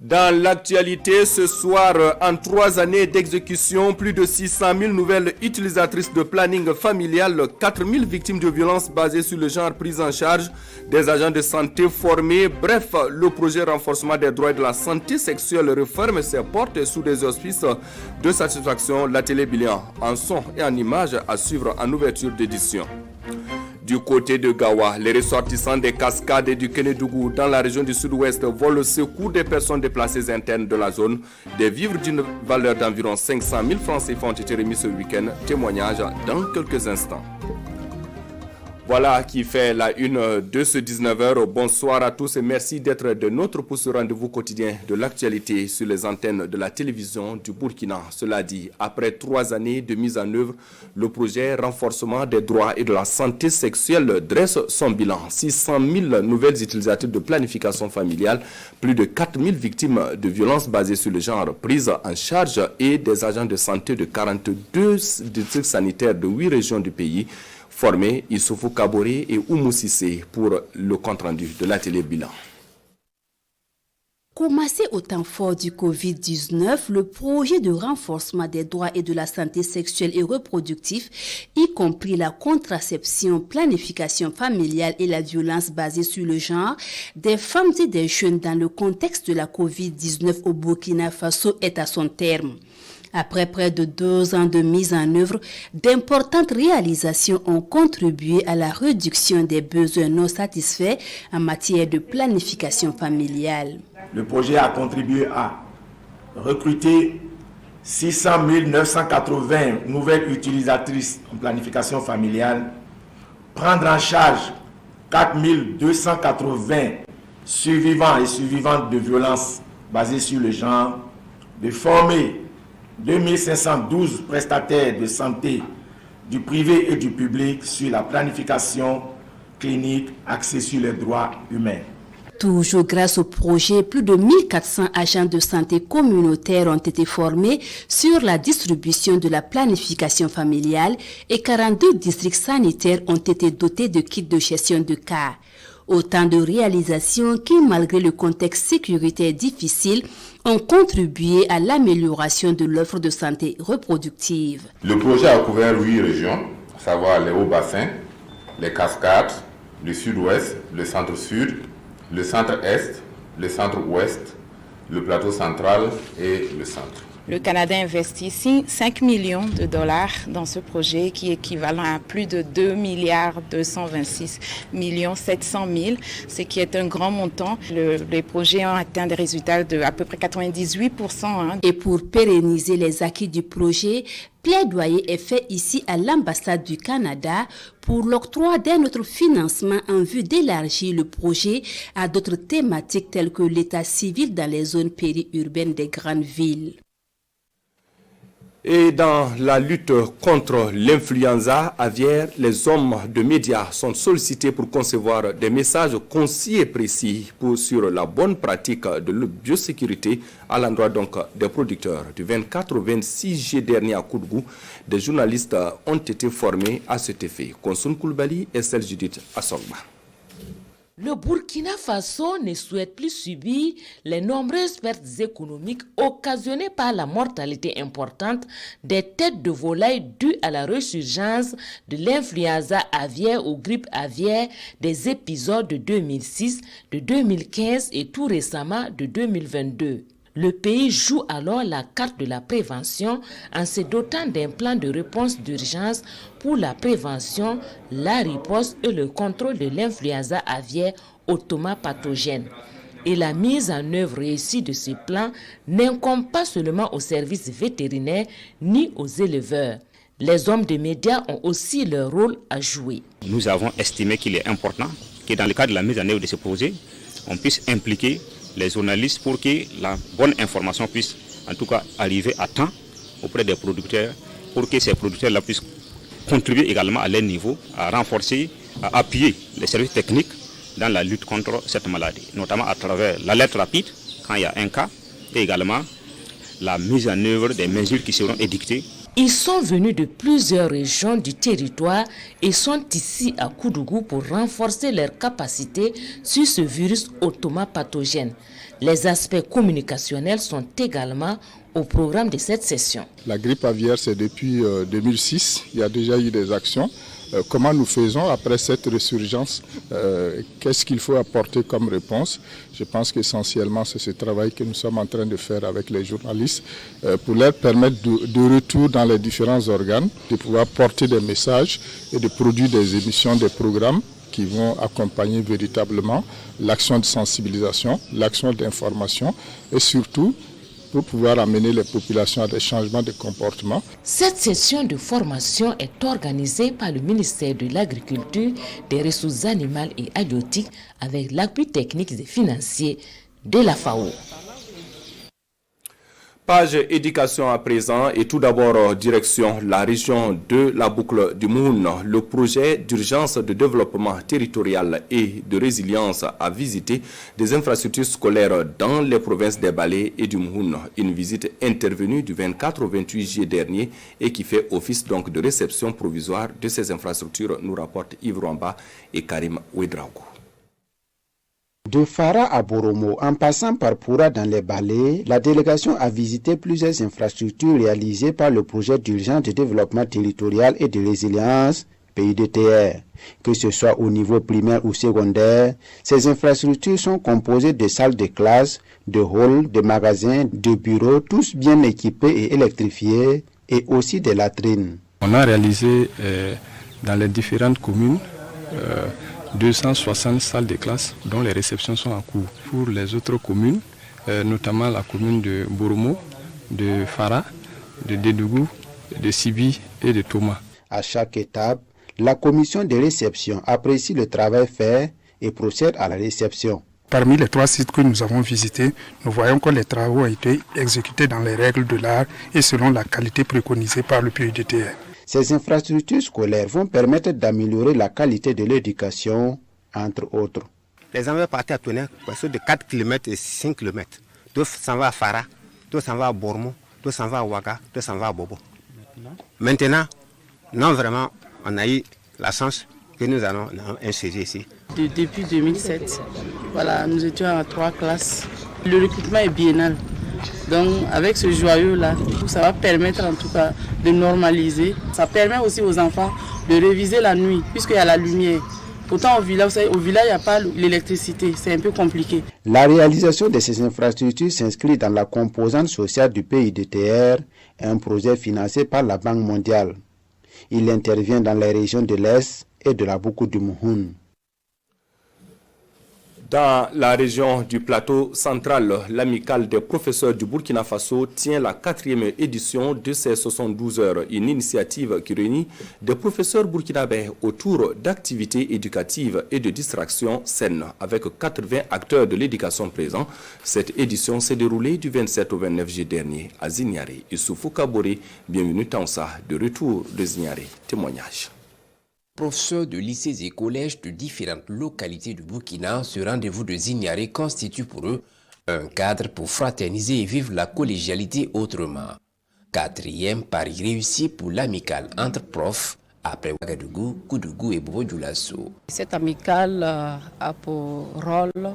Dans l'actualité, ce soir, en 3 années d'exécution, plus de 600 000 nouvelles utilisatrices de planning familial, 4 000 victimes de violences basées sur le genre prises en charge, des agents de santé formés. Bref, le projet renforcement des droits et de la santé sexuelle referme ses portes sous des auspices de satisfaction. La télé-bilan en son et en images à suivre en ouverture d'édition. Du côté de Gawa, les ressortissants des cascades et du Kénédougou dans la région du sud-ouest volent le secours des personnes déplacées internes de la zone. Des vivres d'une valeur d'environ 500 000 francs CFA ont été remis ce week-end. Témoignage dans quelques instants. Voilà qui fait la une de ce 19h. Bonsoir à tous et merci d'être de notre pour ce rendez-vous quotidien de l'actualité sur les antennes de la télévision du Burkina. Cela dit, après 3 années de mise en œuvre, le projet renforcement des droits et de la santé sexuelle dresse son bilan. 600 000 nouvelles utilisatrices de planification familiale, plus de 4 000 victimes de violences basées sur le genre prises en charge et des agents de santé de 42 districts sanitaires de 8 régions du pays. Formés Issoufou Kaboré et Oumou Sissé pour le compte-rendu de la télé-bilan. Commencé au temps fort du Covid-19, le projet de renforcement des droits et de la santé sexuelle et reproductive, y compris la contraception, planification familiale et la violence basée sur le genre, des femmes et des jeunes dans le contexte de la Covid-19 au Burkina Faso est à son terme. Après près de 2 ans de mise en œuvre, d'importantes réalisations ont contribué à la réduction des besoins non satisfaits en matière de planification familiale. Le projet a contribué à recruter 600 980 nouvelles utilisatrices en planification familiale, prendre en charge 4 280 survivants et survivantes de violences basées sur le genre, de former 2512 prestataires de santé du privé et du public sur la planification clinique axée sur les droits humains. Toujours grâce au projet, plus de 1400 agents de santé communautaires ont été formés sur la distribution de la planification familiale et 42 districts sanitaires ont été dotés de kits de gestion de cas. Autant de réalisations qui, malgré le contexte sécuritaire difficile, ont contribué à l'amélioration de l'offre de santé reproductive. Le projet a couvert 8 régions, à savoir les Hauts-Bassins, les Cascades, le Sud-Ouest, le Centre-Sud, le Centre-Est, le Centre-Ouest, le Plateau central et le Centre. Le Canada investit ici 5 millions de dollars dans ce projet qui est équivalent à plus de 2 226 700 000, ce qui est un grand montant. Les projets ont atteint des résultats de à peu près 98%. Et pour pérenniser les acquis du projet, plaidoyer est fait ici à l'ambassade du Canada pour l'octroi d'un autre financement en vue d'élargir le projet à d'autres thématiques telles que l'état civil dans les zones périurbaines des grandes villes. Et dans la lutte contre l'influenza aviaire, les hommes de médias sont sollicités pour concevoir des messages concis et précis sur la bonne pratique de la biosécurité à l'endroit donc des producteurs. Du 24 au 26 juillet dernier à Koudgou, des journalistes ont été formés à cet effet. Konsoun Koulibaly et celle Judith Assogba. Le Burkina Faso ne souhaite plus subir les nombreuses pertes économiques occasionnées par la mortalité importante des têtes de volaille dues à la résurgence de l'influenza aviaire ou grippe aviaire des épisodes de 2006, de 2015 et tout récemment de 2022. Le pays joue alors la carte de la prévention en se dotant d'un plan de réponse d'urgence pour la prévention, la riposte et le contrôle de l'influenza aviaire automapathogène. Et la mise en œuvre réussie de ce plan n'incombe pas seulement aux services vétérinaires ni aux éleveurs. Les hommes de médias ont aussi leur rôle à jouer. Nous avons estimé qu'il est important que dans le cadre de la mise en œuvre de ce projet, on puisse impliquer les journalistes pour que la bonne information puisse en tout cas arriver à temps auprès des producteurs, pour que ces producteurs-là puissent contribuer également à leur niveau, à renforcer, à appuyer les services techniques dans la lutte contre cette maladie, notamment à travers l'alerte rapide quand il y a un cas et également la mise en œuvre des mesures qui seront édictées Ils sont venus de plusieurs régions du territoire et sont ici à Koudougou pour renforcer leur capacité sur ce virus automapathogène. Les aspects communicationnels sont également au programme de cette session. La grippe aviaire, c'est depuis 2006. Il y a déjà eu des actions. Comment nous faisons après cette résurgence? Qu'est-ce qu'il faut apporter comme réponse? Je pense qu'essentiellement, c'est ce travail que nous sommes en train de faire avec les journalistes pour leur permettre de retour dans les différents organes, de pouvoir porter des messages et de produire des émissions, des programmes qui vont accompagner véritablement l'action de sensibilisation, l'action d'information et surtout pour pouvoir amener les populations à des changements de comportement. Cette session de formation est organisée par le ministère de l'Agriculture, des Ressources animales et halieutiques avec l'appui technique et financier de la FAO. Page éducation à présent et tout d'abord direction la région de la boucle du Moun. Le projet d'urgence de développement territorial et de résilience a visité des infrastructures scolaires dans les provinces des Balé et du Moun. Une visite intervenue du 24 au 28 juillet dernier et qui fait office donc de réception provisoire de ces infrastructures, nous rapportent Yves Rwamba et Karim Ouedraogo. De Fara à Boromo, en passant par Poura dans les Balais, la délégation a visité plusieurs infrastructures réalisées par le projet d'urgence de développement territorial et de résilience PUDTR. Que ce soit au niveau primaire ou secondaire, ces infrastructures sont composées de salles de classe, de halls, de magasins, de bureaux, tous bien équipés et électrifiés, et aussi des latrines. On a réalisé dans les différentes communes 260 salles de classe dont les réceptions sont en cours. Pour les autres communes, notamment la commune de Boromo, de Fara, de Dédougou, de Sibi et de Thomas. À chaque étape, la commission de réception apprécie le travail fait et procède à la réception. Parmi les 3 sites que nous avons visités, nous voyons que les travaux ont été exécutés dans les règles de l'art et selon la qualité préconisée par le PUDTR. Ces infrastructures scolaires vont permettre d'améliorer la qualité de l'éducation, entre autres. Les enfants partent à tourner de 4 km et 5 km. Tout s'en va à Fara, tout s'en va à Bormo, tout s'en va à Ouaga, tout s'en va à Bobo. Maintenant, non vraiment, on a eu la chance que nous allons insérer ici. Depuis 2007, voilà, nous étions à 3 classes. Le recrutement est biennal. Donc avec ce joyau-là, ça va permettre en tout cas de normaliser. Ça permet aussi aux enfants de réviser la nuit, puisqu'il y a la lumière. Pourtant au village, il n'y a pas l'électricité, c'est un peu compliqué. La réalisation de ces infrastructures s'inscrit dans la composante sociale du PUDTR, un projet financé par la Banque mondiale. Il intervient dans les régions de l'Est et de la Boukou du Mouhoun. Dans la région du plateau central, l'amicale des professeurs du Burkina Faso tient la 4e édition de ces 72 heures, une initiative qui réunit des professeurs burkinabés autour d'activités éducatives et de distractions saines, avec 80 acteurs de l'éducation présents. Cette édition s'est déroulée du 27 au 29 juillet dernier à Zignaré. Issoufou Kabore, bienvenue Tansa, de retour de Zignaré. Témoignage. Professeurs de lycées et collèges de différentes localités du Burkina, ce rendez-vous de Zignaré constitue pour eux un cadre pour fraterniser et vivre la collégialité autrement. 4e pari réussi pour l'amicale entre profs après Ouagadougou, Koudougou et Bobo-Dioulasso. Cette amicale a pour rôle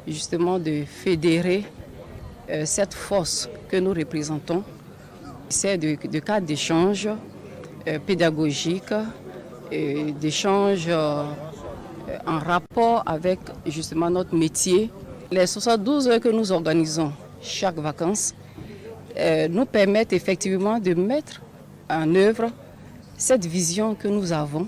justement de fédérer cette force que nous représentons. C'est de cadre d'échange pédagogique, d'échanges en rapport avec justement notre métier. Les 72 heures que nous organisons chaque vacances nous permettent effectivement de mettre en œuvre cette vision que nous avons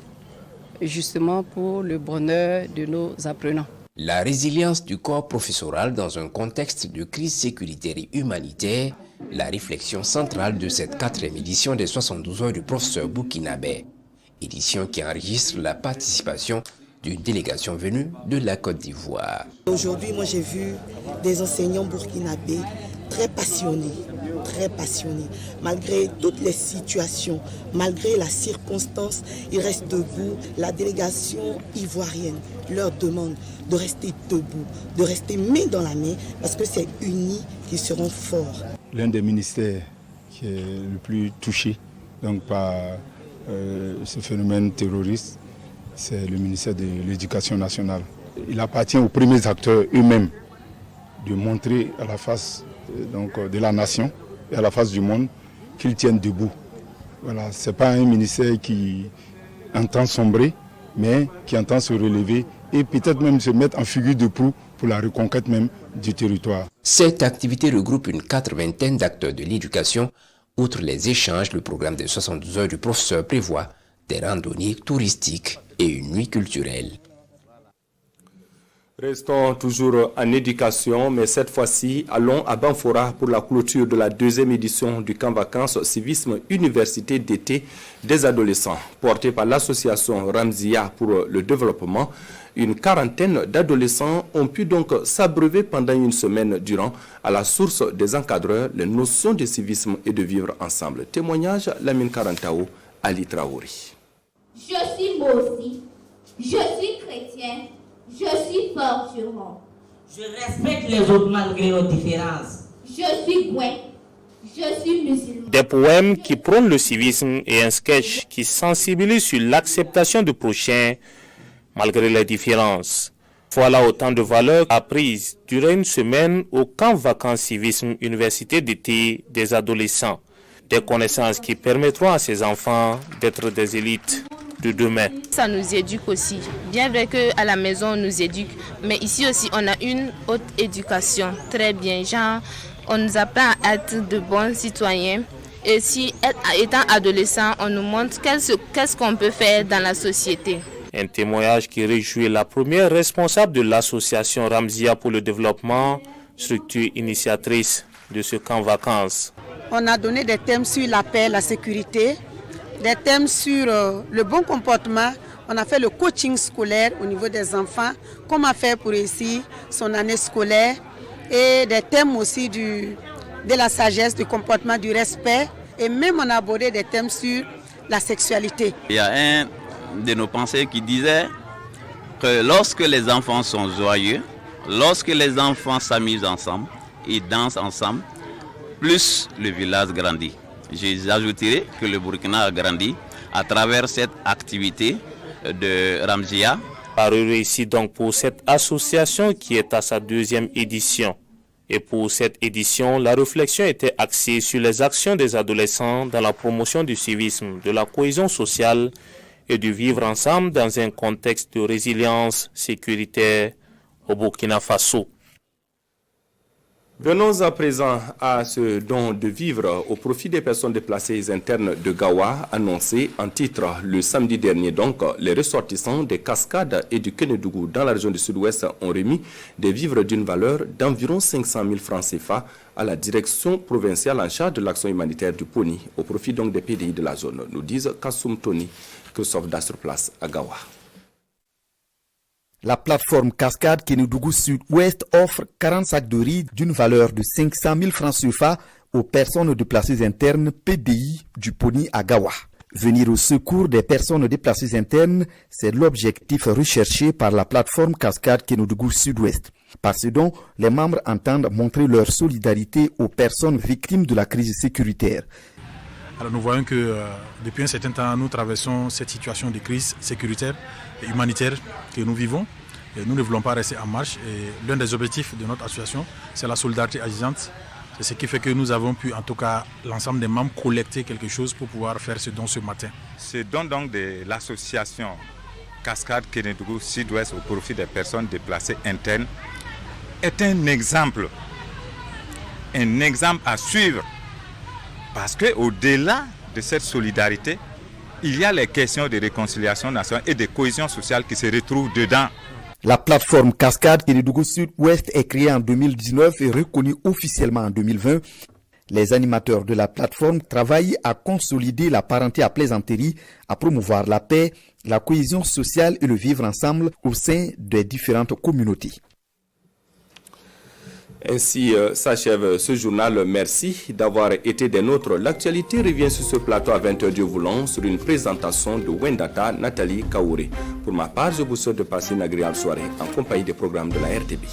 justement pour le bonheur de nos apprenants. La résilience du corps professoral dans un contexte de crise sécuritaire et humanitaire, la réflexion centrale de cette 4e édition des 72 heures du professeur burkinabé. Édition qui enregistre la participation d'une délégation venue de la Côte d'Ivoire. Aujourd'hui, moi j'ai vu des enseignants burkinabés très passionnés. Malgré toutes les situations, malgré la circonstance, ils restent debout. La délégation ivoirienne leur demande de rester debout, de rester main dans la main, parce que c'est unis qu'ils seront forts. L'un des ministères qui est le plus touché donc par ce phénomène terroriste, c'est le ministère de l'Éducation nationale. Il appartient aux premiers acteurs eux-mêmes de montrer à la face de la nation et à la face du monde qu'ils tiennent debout. Voilà, ce n'est pas un ministère qui entend sombrer, mais qui entend se relever et peut-être même se mettre en figure de proue pour la reconquête même du territoire. Cette activité regroupe une 80aine d'acteurs de l'éducation. Outre les échanges, le programme de 72 heures du professeur prévoit des randonnées touristiques et une nuit culturelle. Restons toujours en éducation, mais cette fois-ci, allons à Banfora pour la clôture de la 2e édition du camp vacances Civisme Université d'été des adolescents. Porté par l'association Ramzia pour le développement, une 40aine d'adolescents ont pu donc s'abreuver pendant une semaine durant à la source des encadreurs les notions de civisme et de vivre ensemble. Témoignage Lamine Karantao, Ali Traori. Je suis Bossi, je suis chrétien. Je suis forgeron. Je respecte les autres malgré leurs différences. Je suis Gouin. Je suis musulman. Des poèmes qui prônent le civisme et un sketch qui sensibilise sur l'acceptation du prochain malgré les différences. Voilà autant de valeurs apprises durant une semaine au camp vacances Civisme Université d'été des adolescents. Des connaissances qui permettront à ces enfants d'être des élites de demain. Ça nous éduque aussi. Bien vrai qu'à la maison on nous éduque, mais ici aussi on a une haute éducation. Très bien, genre on nous apprend à être de bons citoyens. Et si étant adolescent, on nous montre qu'est-ce qu'on peut faire dans la société. Un témoignage qui réjouit la première responsable de l'association Ramzia pour le développement, structure initiatrice de ce camp vacances. On a donné des thèmes sur la paix, la sécurité, des thèmes sur le bon comportement. On a fait le coaching scolaire au niveau des enfants, comment faire pour réussir son année scolaire, et des thèmes aussi de la sagesse, du comportement, du respect, et même on a abordé des thèmes sur la sexualité. Il y a un de nos penseurs qui disait que lorsque les enfants sont joyeux, lorsque les enfants s'amusent ensemble et dansent ensemble, plus le village grandit. J'ajouterai que le Burkina a grandi à travers cette activité de Ramzia. Réussi donc pour cette association qui est à sa 2e édition. Et pour cette édition, la réflexion était axée sur les actions des adolescents dans la promotion du civisme, de la cohésion sociale et du vivre ensemble dans un contexte de résilience sécuritaire au Burkina Faso. Venons à présent à ce don de vivre au profit des personnes déplacées internes de Gawa, annoncé en titre le samedi dernier. Donc, les ressortissants des Cascades et du Kénédougou dans la région du Sud-Ouest ont remis des vivres d'une valeur d'environ 500 000 francs CFA à la direction provinciale en charge de l'action humanitaire du PONI, au profit donc des PDI de la zone, nous disent Kassoum Tony, Christophe Dastre-Place à Gawa. La plateforme Cascade Kénédougou Sud-Ouest offre 40 sacs de riz d'une valeur de 500 000 francs CFA aux personnes déplacées internes PDI du PONI à Gawa. Venir au secours des personnes déplacées internes, c'est l'objectif recherché par la plateforme Cascade Kénédougou Sud-Ouest. Par ce don, les membres entendent montrer leur solidarité aux personnes victimes de la crise sécuritaire. Alors nous voyons que depuis un certain temps, nous traversons cette situation de crise sécuritaire et humanitaire que nous vivons. Et nous ne voulons pas rester en marche. Et l'un des objectifs de notre association, c'est la solidarité agissante. C'est ce qui fait que nous avons pu, en tout cas, l'ensemble des membres, collecter quelque chose pour pouvoir faire ce don ce matin. Ce don donc de l'association Cascade Kénédougou Sud-Ouest au profit des personnes déplacées internes est un exemple à suivre. Parce qu'au-delà de cette solidarité, il y a les questions de réconciliation nationale et de cohésion sociale qui se retrouvent dedans. La plateforme Cascade Kénédougou Sud-Ouest est créée en 2019 et reconnue officiellement en 2020. Les animateurs de la plateforme travaillent à consolider la parenté à plaisanterie, à promouvoir la paix, la cohésion sociale et le vivre ensemble au sein des différentes communautés. Ainsi s'achève ce journal. Merci d'avoir été des nôtres. L'actualité revient sur ce plateau à 20h Dieu voulant sur une présentation de Wendata Nathalie Kaouré. Pour ma part, je vous souhaite de passer une agréable soirée en compagnie des programmes de la RTB.